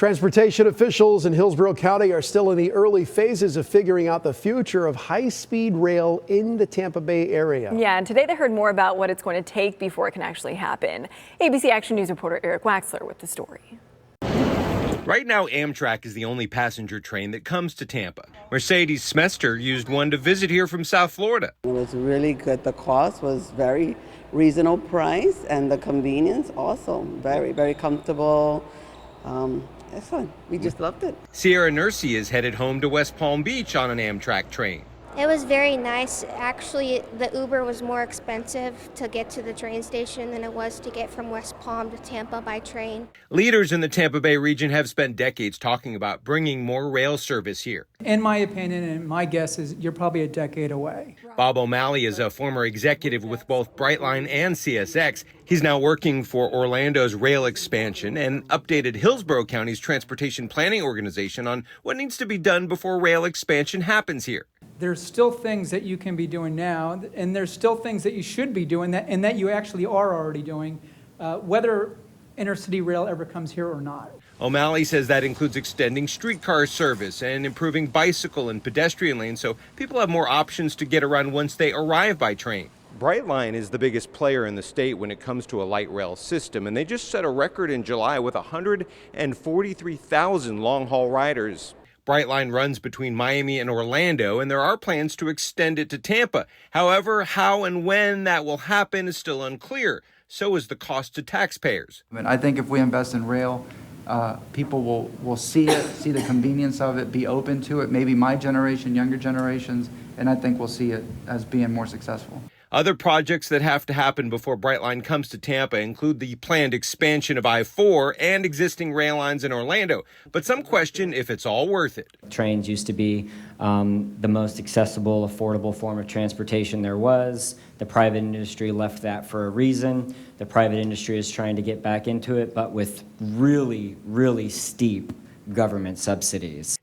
Transportation officials in Hillsborough County are still in the early phases of figuring out the future of high-speed rail in the Tampa Bay area. Yeah, and today they heard more about what it's going to take before it can actually happen. ABC Action News reporter Eric Waxler with the story. Right now, Amtrak is the only passenger train that comes to Tampa. Mercedes Smester used one to visit here from South Florida. It was really good. The cost was very reasonable price, and the convenience also very, very comfortable. Excellent. We just loved it. Sierra Nursey is headed home to West Palm Beach on an Amtrak train. It was very nice. Actually, the Uber was more expensive to get to the train station than it was to get from West Palm to Tampa by train. Leaders in the Tampa Bay region have spent decades talking about bringing more rail service here. In my opinion, and my guess is you're probably a decade away. Bob O'Malley is a former executive with both Brightline and CSX. He's now working for Orlando's rail expansion and updated Hillsborough County's transportation planning organization on what needs to be done before rail expansion happens here. There's still things that you can be doing now, and there's still things that you should be doing and that you actually are already doing, whether intercity rail ever comes here or not. O'Malley says that includes extending streetcar service and improving bicycle and pedestrian lanes so people have more options to get around once they arrive by train. Brightline is the biggest player in the state when it comes to a light rail system, and they just set a record in July with 143,000 long-haul riders. Brightline runs between Miami and Orlando, and there are plans to extend it to Tampa. However, how and when that will happen is still unclear. So is the cost to taxpayers. I think if we invest in rail, people will see it, see the convenience of it, be open to it, maybe my generation, younger generations, and I think we'll see it as being more successful. Other projects that have to happen before Brightline comes to Tampa include the planned expansion of I-4 and existing rail lines in Orlando. But some question if it's all worth it. Trains used to be the most accessible, affordable form of transportation there was. The private industry left that for a reason. The private industry is trying to get back into it, but with really, really steep government subsidies.